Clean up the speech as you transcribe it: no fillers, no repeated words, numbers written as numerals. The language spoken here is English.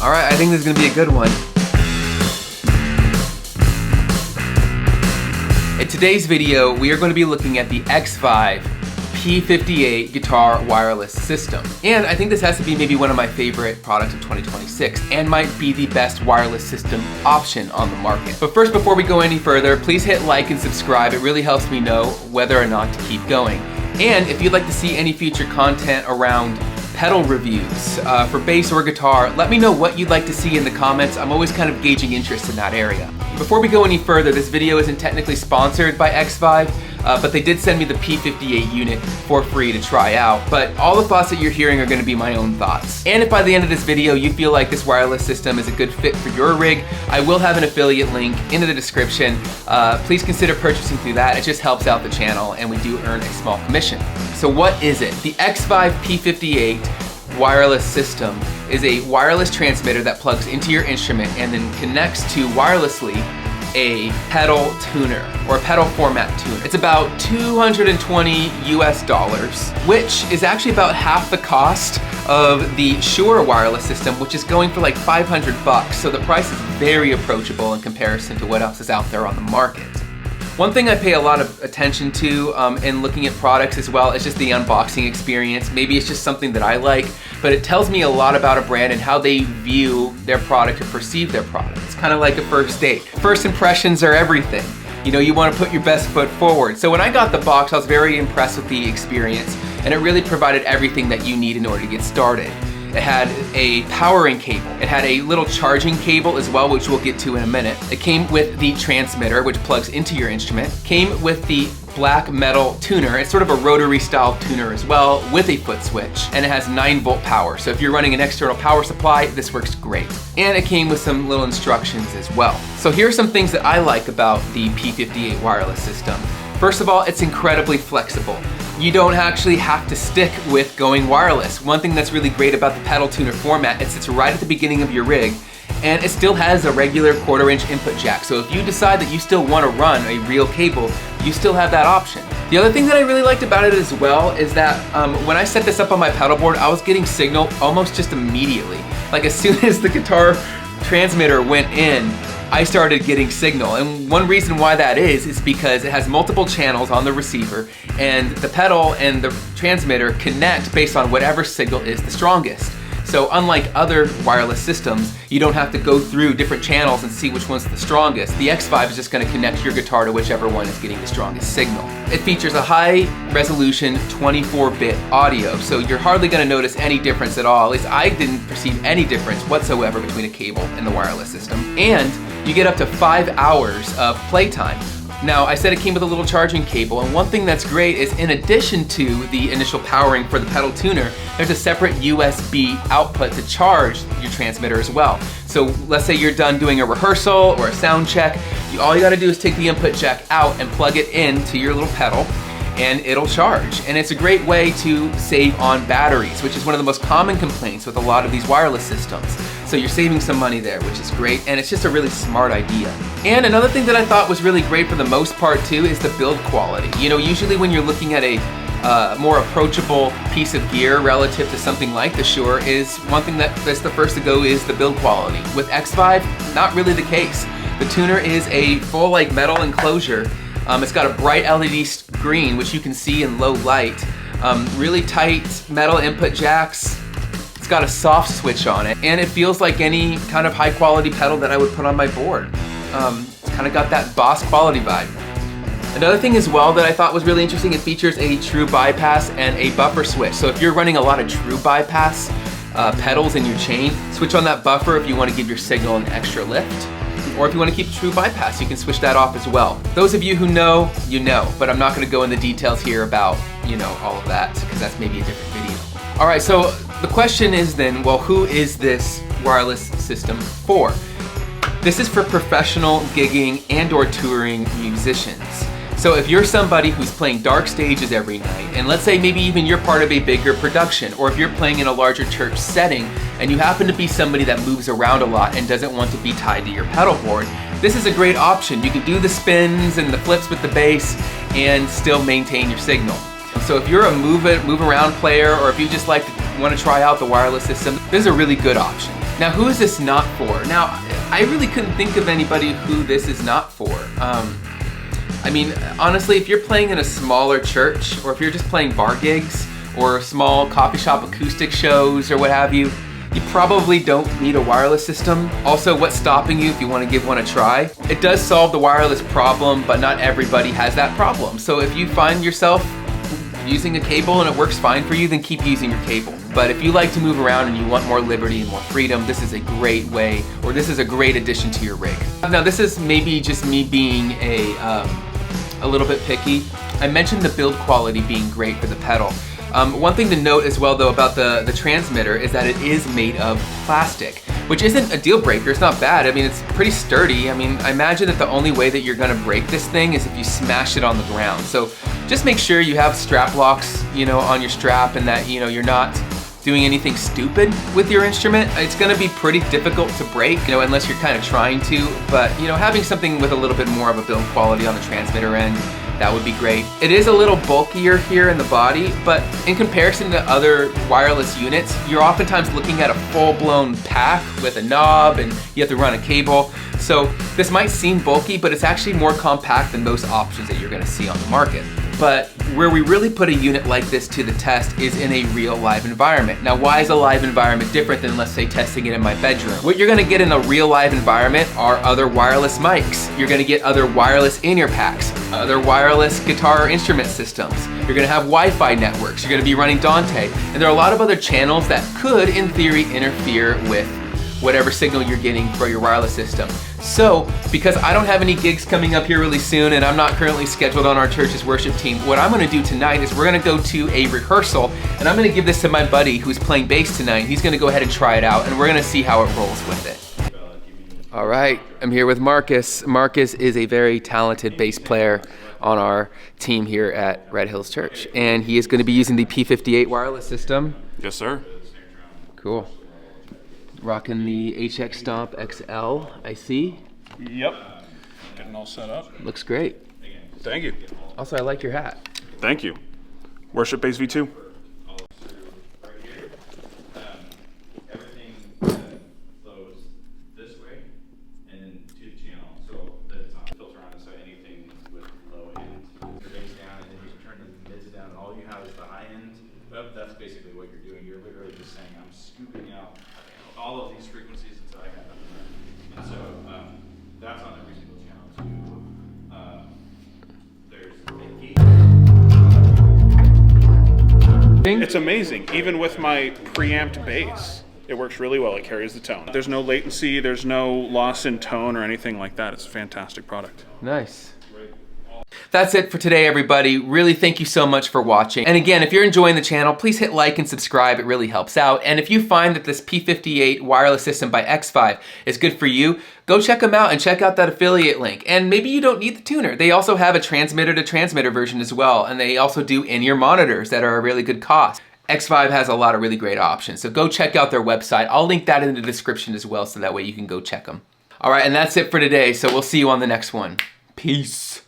Alright, I think this is going to be a good one. In today's video, we are going to be looking at the Xvive P58 guitar wireless system. And I think this has to be maybe one of my favorite products of 2026 and might be the best wireless system option on the market. But first, before we go any further, please hit like and subscribe. It really helps me know whether or not to keep going. And if you'd like to see any future content around pedal reviews for bass or guitar, let me know what you'd like to see in the comments. I'm always kind of gauging interest in that area. Before we go any further, this video isn't technically sponsored by Xvive, but they did send me the P58 unit for free to try out. But all the thoughts that you're hearing are going to be my own thoughts. And if by the end of this video you feel like this wireless system is a good fit for your rig, I will have an affiliate link in the description. Please consider purchasing through that. It just helps out the channel and we do earn a small commission. So what is it? The Xvive P58 wireless system is a wireless transmitter that plugs into your instrument and then connects to wirelessly a pedal tuner or a pedal format tuner. It's about $220 US, which is actually about half the cost of the Shure wireless system, which is going for like $500. So the price is very approachable in comparison to what else is out there on the market. One thing I pay a lot of attention to in looking at products as well is just the unboxing experience. Maybe it's just something that I like, but it tells me a lot about a brand and how they view their product or perceive their product. It's kind of like a first date. First impressions are everything. You know, you want to put your best foot forward. So when I got the box, I was very impressed with the experience, and it really provided everything that you need in order to get started. It had a powering cable. It had a little charging cable as well, which we'll get to in a minute. It came with the transmitter, which plugs into your instrument. Came with the black metal tuner. It's sort of a rotary style tuner as well with a foot switch, and it has 9-volt power. So if you're running an external power supply, this works great. And it came with some little instructions as well. So here are some things that I like about the P58 wireless system. First of all, it's incredibly flexible. You don't actually have to stick with going wireless. One thing that's really great about the pedal tuner format is it's right at the beginning of your rig, and it still has a regular 1/4-inch input jack. So if you decide that you still want to run a real cable, you still have that option. The other thing that I really liked about it as well is that when I set this up on my pedal board, I was getting signal almost just immediately. Like as soon as the guitar transmitter went in, I started getting signal, and one reason why that is because it has multiple channels on the receiver, and the pedal and the transmitter connect based on whatever signal is the strongest. So unlike other wireless systems, you don't have to go through different channels and see which one's the strongest. The Xvive is just going to connect your guitar to whichever one is getting the strongest signal. It features a high resolution 24-bit audio, so you're hardly going to notice any difference at all. At least I didn't perceive any difference whatsoever between a cable and the wireless system. And you get up to 5 hours of playtime. Now, I said it came with a little charging cable, and one thing that's great is in addition to the initial powering for the pedal tuner, there's a separate USB output to charge your transmitter as well. So let's say you're done doing a rehearsal or a sound check, all you gotta do is take the input jack out and plug it into your little pedal, and it'll charge. And it's a great way to save on batteries, which is one of the most common complaints with a lot of these wireless systems. So you're saving some money there, which is great, and it's just a really smart idea. And another thing that I thought was really great for the most part too is the build quality. You know, usually when you're looking at a more approachable piece of gear relative to something like the Shure, is one thing that's the first to go is the build quality. With Xvive, not really the case. The tuner is a full like metal enclosure. It's got a bright LED screen, which you can see in low light. Really tight metal input jacks. It's got a soft switch on it, and it feels like any kind of high quality pedal that I would put on my board. It's kind of got that Boss quality vibe. Another thing as well that I thought was really interesting, it features a true bypass and a buffer switch. So if you're running a lot of true bypass pedals in your chain, switch on that buffer if you want to give your signal an extra lift. Or if you want to keep true bypass, you can switch that off as well. Those of you who know, you know, but I'm not going to go into details here about, you know, all of that, because that's maybe a different video. All right, so the question is then, well, who is this wireless system for? This is for professional gigging and or touring musicians. So if you're somebody who's playing dark stages every night, and let's say maybe even you're part of a bigger production, or if you're playing in a larger church setting, and you happen to be somebody that moves around a lot and doesn't want to be tied to your pedal board, this is a great option. You can do the spins and the flips with the bass and still maintain your signal. So if you're a move around player, or if you just want to try out the wireless system, this is a really good option. Now, who is this not for? Now, I really couldn't think of anybody who this is not for. I mean, honestly, if you're playing in a smaller church, or if you're just playing bar gigs, or small coffee shop acoustic shows, or what have you, you probably don't need a wireless system. Also, what's stopping you if you want to give one a try? It does solve the wireless problem, but not everybody has that problem. So if you find yourself using a cable and it works fine for you, then keep using your cable. But if you like to move around and you want more liberty and more freedom, this is a great way, or this is a great addition to your rig. Now, this is maybe just me being a little bit picky. I mentioned the build quality being great for the pedal. One thing to note as well though about the transmitter is that it is made of plastic, which isn't a deal breaker. It's not bad. I mean, it's pretty sturdy. I mean, I imagine that the only way that you're gonna break this thing is if you smash it on the ground. So just make sure you have strap locks, on your strap, and that, you're not doing anything stupid with your instrument. It's gonna be pretty difficult to break, unless you're kind of trying to, but, having something with a little bit more of a build quality on the transmitter end, that would be great. It is a little bulkier here in the body, but in comparison to other wireless units, you're oftentimes looking at a full-blown pack with a knob, and you have to run a cable. So this might seem bulky, but it's actually more compact than most options that you're gonna see on the market. But where we really put a unit like this to the test is in a real live environment. Now, why is a live environment different than, let's say, testing it in my bedroom? What you're gonna get in a real live environment are other wireless mics. You're gonna get other wireless in-ear packs, other wireless guitar instrument systems. You're gonna have Wi-Fi networks. You're gonna be running Dante. And there are a lot of other channels that could, in theory, interfere with whatever signal you're getting for your wireless system. So, because I don't have any gigs coming up here really soon, and I'm not currently scheduled on our church's worship team, what I'm gonna do tonight is we're gonna go to a rehearsal, and I'm gonna give this to my buddy who's playing bass tonight. He's gonna go ahead and try it out, and we're gonna see how it rolls with it. All right, I'm here with Marcus. Marcus is a very talented bass player on our team here at Red Hills Church, and he is gonna be using the P58 wireless system. Yes, sir. Cool. Rocking the HX Stomp XL, I see. Yep. Getting all set up. Looks great. Thank you. Also, I like your hat. Thank you. Worship Bass V2. Everything flows this way and then to the channel, so that it's on filter on it, so anything with low end, your bass down, and then you turn the mids down, and all you have is the high end. But that's basically what you're doing. You're literally just saying, I'm scooping out all of these frequencies until I got nothing there. And so that's on every single channel too. There's a gate. It's amazing. Even with my preamped bass, it works really well. It carries the tone. There's no latency, there's no loss in tone or anything like that. It's a fantastic product. Nice. That's it for today, everybody. Really thank you so much for watching. And again, if you're enjoying the channel, please hit like and subscribe. It really helps out. And if you find that this P58 wireless system by Xvive is good for you, go check them out and check out that affiliate link. And maybe you don't need the tuner. They also have a transmitter to transmitter version as well. And they also do in-ear monitors that are a really good cost. Xvive has a lot of really great options. So go check out their website. I'll link that in the description as well, so that way you can go check them. All right, and that's it for today. So we'll see you on the next one. Peace.